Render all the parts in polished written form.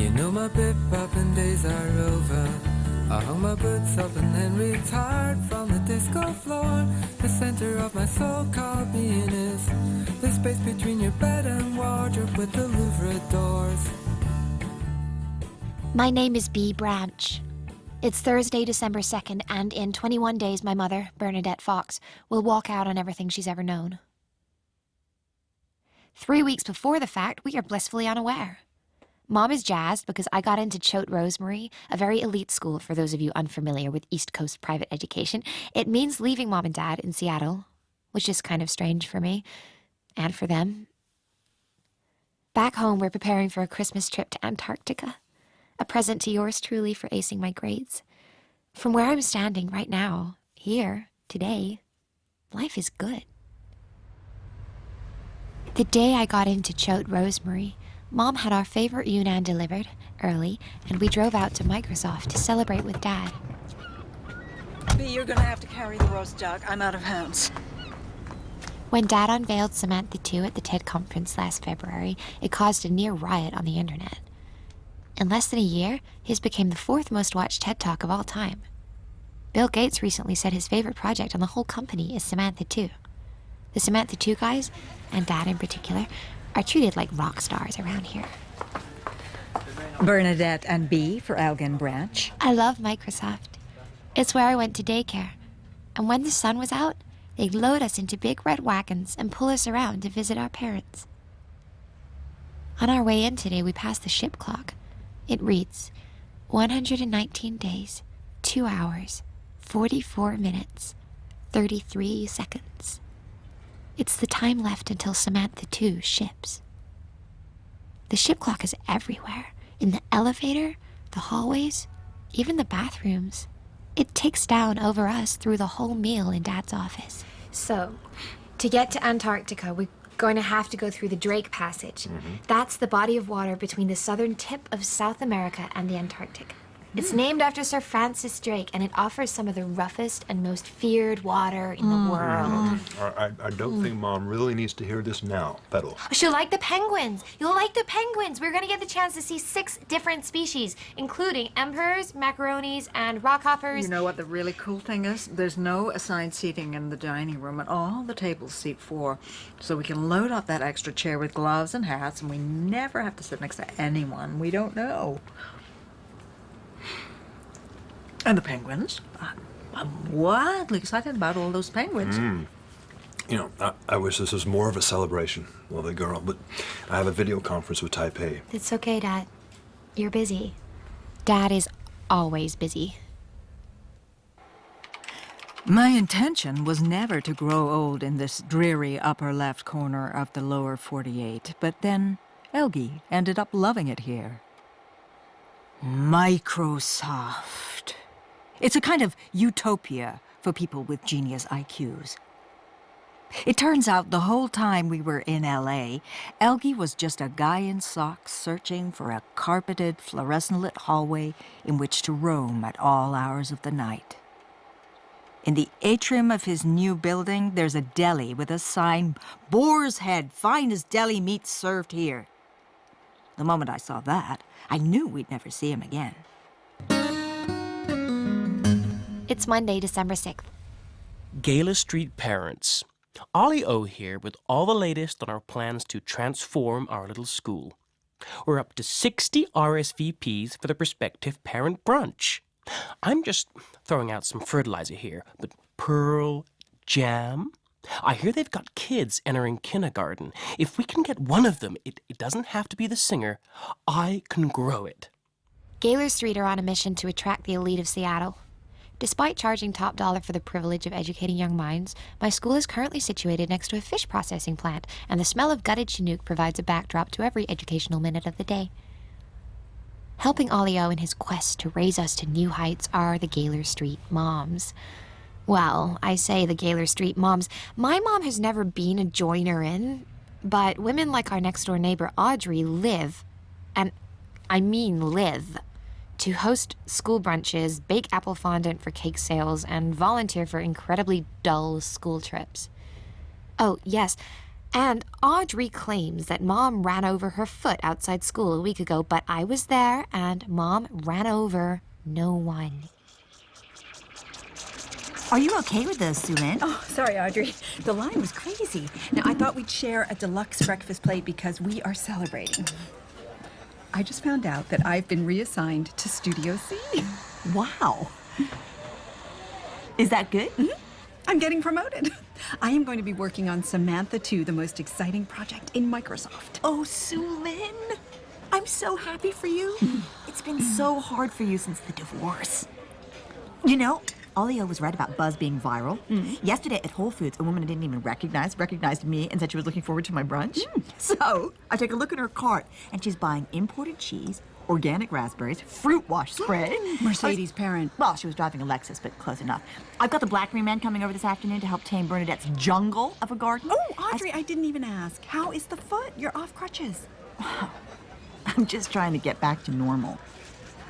You know my bip-bopping days are over. I hung my boots up and then retired from the disco floor. The center of my so-called being is the space between your bed and wardrobe with the Louvre doors. My name is B. Branch. It's Thursday, December 2nd, and in 21 days, my mother, Bernadette Fox, will walk out on everything she's ever known. 3 weeks before the fact, we are blissfully unaware. Mom is jazzed because I got into Choate Rosemary, a very elite school for those of you unfamiliar with East Coast private education. It means leaving Mom and Dad in Seattle, which is kind of strange for me, and for them. Back home, we're preparing for a Christmas trip to Antarctica, a present to yours truly for acing my grades. From where I'm standing right now, here, today, life is good. The day I got into Choate Rosemary, Mom had our favorite Yunnan delivered, early, and we drove out to Microsoft to celebrate with Dad. B, you're gonna have to carry the roast jug. I'm out of hands. When Dad unveiled Samantha 2 at the TED conference last February, it caused a near riot on the internet. In less than a year, his became the 4th most watched TED Talk of all time. Bill Gates recently said his favorite project on the whole company is Samantha 2. The Samantha 2 guys, and Dad in particular, are treated like rock stars around here. Bernadette and B for Algan Branch. I love Microsoft. It's where I went to daycare. And when the sun was out, they'd load us into big red wagons and pull us around to visit our parents. On our way in today, we passed the ship clock. It reads, 119 days, 2 hours, 44 minutes, 33 seconds. It's the time left until Samantha 2 ships. The ship clock is everywhere, in the elevator, the hallways, even the bathrooms. It ticks down over us through the whole meal in Dad's office. So, to get to Antarctica, we're going to have to go through the Drake Passage. That's the body of water between the southern tip of South America and the Antarctic. It's named after Sir Francis Drake, and it offers some of the roughest and most feared water in the world. I don't think Mom really needs to hear this now, Petal. She'll like the penguins. You'll like the penguins. We're going to get the chance to see 6 different species, including emperors, macaronis, and rockhoppers. You know what the really cool thing is? There's no assigned seating in the dining room, and all the tables seat 4. So we can load up that extra chair with gloves and hats, and we never have to sit next to anyone we don't know. And the penguins. I'm wildly excited about all those penguins. You know, I wish this was more of a celebration, lovely girl, but I have a video conference with Taipei. It's okay, Dad. You're busy. Dad is always busy. My intention was never to grow old in this dreary upper left corner of the lower 48, but then Elgie ended up loving it here. Microsoft. It's a kind of utopia for people with genius IQs. It turns out the whole time we were in LA, Elgie was just a guy in socks searching for a carpeted, fluorescent-lit hallway in which to roam at all hours of the night. In the atrium of his new building, there's a deli with a sign, "Boar's Head, finest deli meats served here." The moment I saw that, I knew we'd never see him again. It's Monday, December 6th. Gala Street parents. Ollie O here with all the latest on our plans to transform our little school. We're up to 60 RSVPs for the prospective parent brunch. I'm just throwing out some fertilizer here, but Pearl Jam? I hear they've got kids entering kindergarten. If we can get one of them, it doesn't have to be the singer. I can grow it. Gaylor Street are on a mission to attract the elite of Seattle. Despite charging top dollar for the privilege of educating young minds, my school is currently situated next to a fish processing plant, and the smell of gutted Chinook provides a backdrop to every educational minute of the day. Helping Ollie-O in his quest to raise us to new heights are the Gaylor Street moms. Well, I say the Gaylor Street moms. My mom has never been a joiner in, but women like our next-door neighbor Audrey live, and I mean live, to host school brunches, bake apple fondant for cake sales, and volunteer for incredibly dull school trips. Oh, yes, And Audrey claims that Mom ran over her foot outside school a week ago, but I was there and Mom ran over no one. Are you okay with this, Sulin? Oh, sorry, Audrey. The line was crazy. Now, I thought we'd share a deluxe breakfast plate because we are celebrating. I just found out that I've been reassigned to Studio C. Wow. Is that good? Mm-hmm. I'm getting promoted. I am going to be working on Samantha 2, the most exciting project in Microsoft. Oh, Sulin, I'm so happy for you. It's been so hard for you since the divorce. You know, Olio was right about Buzz being viral. Yesterday at Whole Foods, a woman I didn't even recognized me and said she was looking forward to my brunch. So I take a look at her cart, and she's buying imported cheese, organic raspberries, fruit wash spray. Mercedes' parent. Well, she was driving a Lexus, but close enough. I've got the Blackberry Man coming over this afternoon to help tame Bernadette's jungle of a garden. Oh, Audrey, I didn't even ask. How is the foot? You're off crutches. I'm just trying to get back to normal.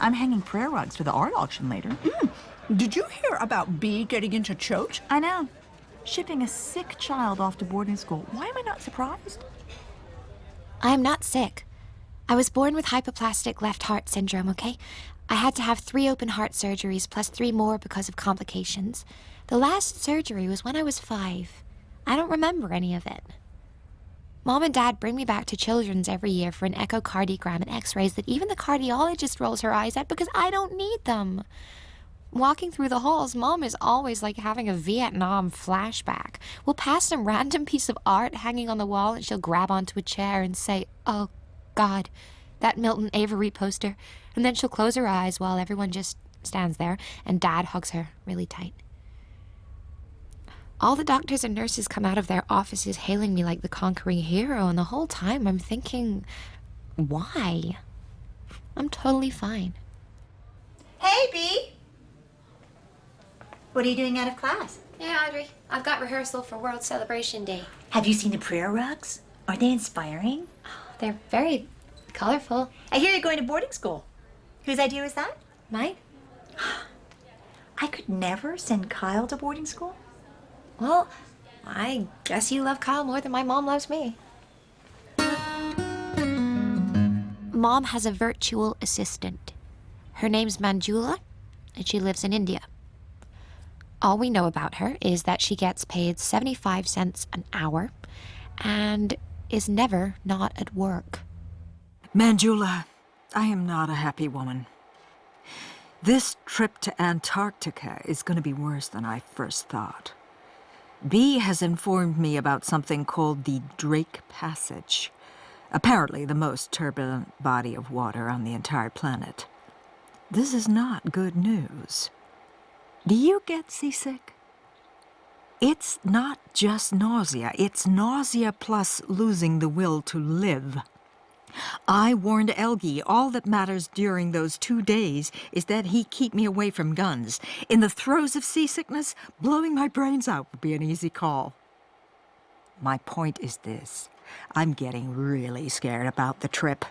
I'm hanging prayer rugs for the art auction later. Did you hear about Bee getting into church? I know. Shipping a sick child off to boarding school. Why am I not surprised? I am not sick. I was born with hypoplastic left heart syndrome, okay? I had to have 3 open heart surgeries plus 3 more because of complications. The last surgery was when I was 5. I don't remember any of it. Mom and Dad bring me back to Children's every year for an echocardiogram and x-rays that even the cardiologist rolls her eyes at because I don't need them. Walking through the halls, Mom is always like having a Vietnam flashback. We'll pass some random piece of art hanging on the wall and she'll grab onto a chair and say, "Oh, God, that Milton Avery poster." And then she'll close her eyes while everyone just stands there and Dad hugs her really tight. All the doctors and nurses come out of their offices hailing me like the conquering hero, and the whole time I'm thinking, why? I'm totally fine. Hey, Bee! What are you doing out of class? Hey, Audrey. I've got rehearsal for World Celebration Day. Have you seen the prayer rugs? Are they inspiring? They're very colorful. I hear you're going to boarding school. Whose idea was that? Mine? I could never send Kyle to boarding school. Well, I guess you love Kyle more than my mom loves me. Mom has a virtual assistant. Her name's Manjula, and she lives in India. All we know about her is that she gets paid 75 cents an hour and is never not at work. Manjula, I am not a happy woman. This trip to Antarctica is going to be worse than I first thought. Bee has informed me about something called the Drake Passage, apparently the most turbulent body of water on the entire planet. This is not good news. Do you get seasick? It's not just nausea. It's nausea plus losing the will to live. I warned Elgie all that matters during those 2 days is that he keep me away from guns. In the throes of seasickness, blowing my brains out would be an easy call. My point is this. I'm getting really scared about the trip.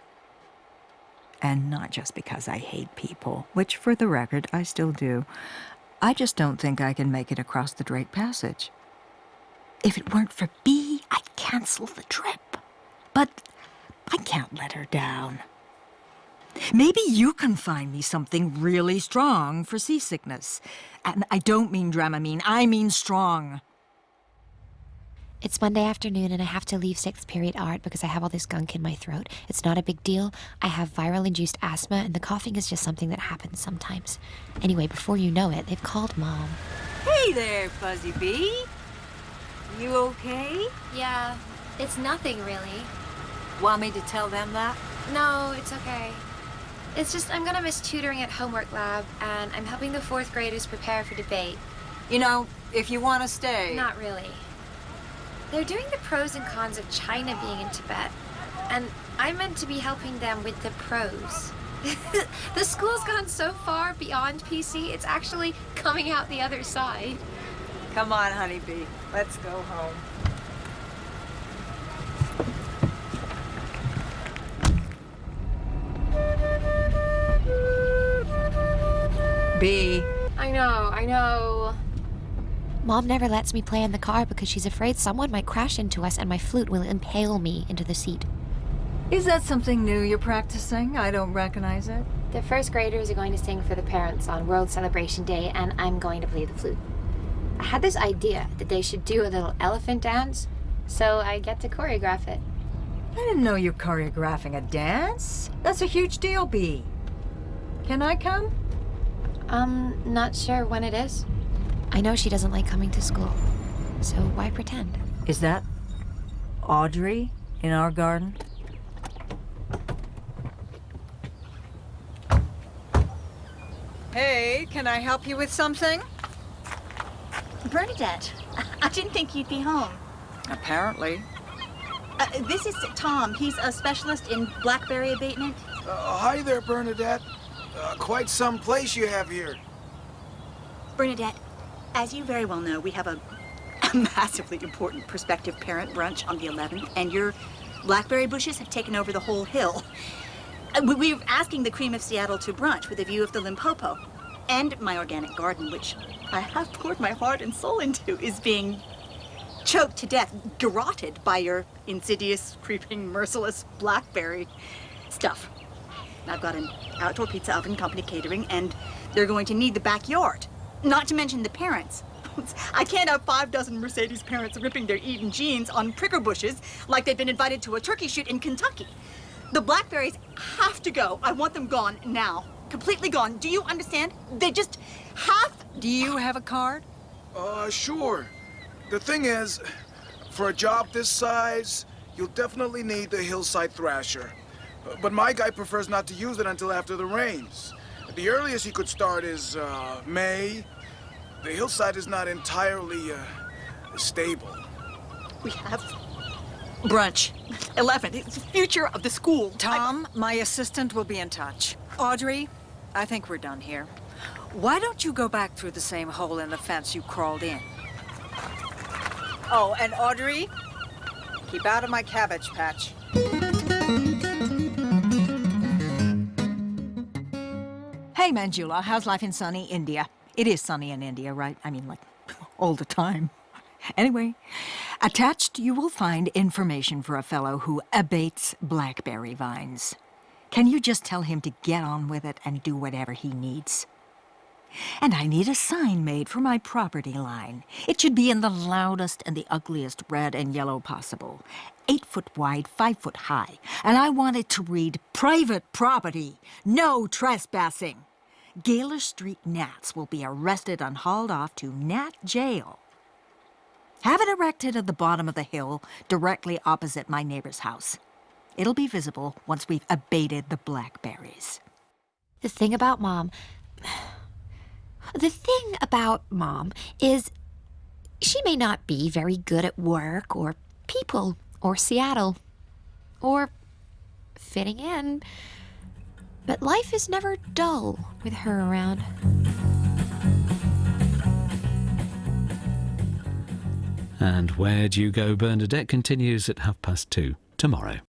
And not just because I hate people, which for the record, I still do. I just don't think I can make it across the Drake Passage. If it weren't for Bee, I'd cancel the trip. But I can't let her down. Maybe you can find me something really strong for seasickness. And I don't mean Dramamine, I mean strong. It's Monday afternoon and I have to leave 6th period art because I have all this gunk in my throat. It's not a big deal. I have viral-induced asthma and the coughing is just something that happens sometimes. Anyway, before you know it, they've called Mom. Hey there, Fuzzy Bee. You okay? Yeah, it's nothing really. Want me to tell them that? No, it's okay. It's just I'm gonna miss tutoring at homework lab, and I'm helping the 4th graders prepare for debate. You know, if you want to stay. Not really. They're doing the pros and cons of China being in Tibet, and I'm meant to be helping them with the pros. The school's gone so far beyond PC, it's actually coming out the other side. Come on, honeybee. Let's go home. Bee. I know. Mom never lets me play in the car because she's afraid someone might crash into us and my flute will impale me into the seat. Is that something new you're practicing? I don't recognize it. The first graders are going to sing for the parents on World Celebration Day, and I'm going to play the flute. I had this idea that they should do a little elephant dance, so I get to choreograph it. I didn't know you're choreographing a dance. That's a huge deal, Bee. Can I come? Not sure when it is. I know she doesn't like coming to school, so why pretend? Is that Audrey in our garden? Hey, can I help you with something? Bernadette, I didn't think you'd be home. Apparently. This is Tom. He's a specialist in blackberry abatement. Hi there, Bernadette. Quite some place you have here. Bernadette, as you very well know, we have a massively important prospective parent brunch on the 11th, and your blackberry bushes have taken over the whole hill. We're asking the cream of Seattle to brunch with a view of the Limpopo. And my organic garden, which I have poured my heart and soul into, is being choked to death, garroted by your insidious, creeping, merciless blackberry stuff. I've got an outdoor pizza oven, company catering, and they're going to need the backyard. Not to mention the parents. I can't have 6 Mercedes parents ripping their Eden jeans on pricker bushes like they've been invited to a turkey shoot in Kentucky. The blackberries have to go. I want them gone now. Completely gone. Do you understand? They just have... Do you have a card? Sure. The thing is, for a job this size, you'll definitely need the hillside thrasher. But my guy prefers not to use it until after the rains. The earliest he could start is, May. The hillside is not entirely, stable. We have brunch. 11. It's the future of the school. Tom, my assistant, will be in touch. Audrey, I think we're done here. Why don't you go back through the same hole in the fence you crawled in? Oh, and Audrey, keep out of my cabbage patch. Hey, Manjula, how's life in sunny India? It is sunny in India, right? I mean, like, all the time. Anyway, attached you will find information for a fellow who abates blackberry vines. Can you just tell him to get on with it and do whatever he needs? And I need a sign made for my property line. It should be in the loudest and the ugliest red and yellow possible. 8 foot wide, 5 foot high. And I want it to read, private property, no trespassing. Gaylor Street Gnats will be arrested and hauled off to Gnat Jail. Have it erected at the bottom of the hill, directly opposite my neighbor's house. It'll be visible once we've abated the blackberries. The thing about Mom is she may not be very good at work or people or Seattle or fitting in, but life is never dull with her around. And Where Do You Go, Bernadette continues at 2:30 tomorrow.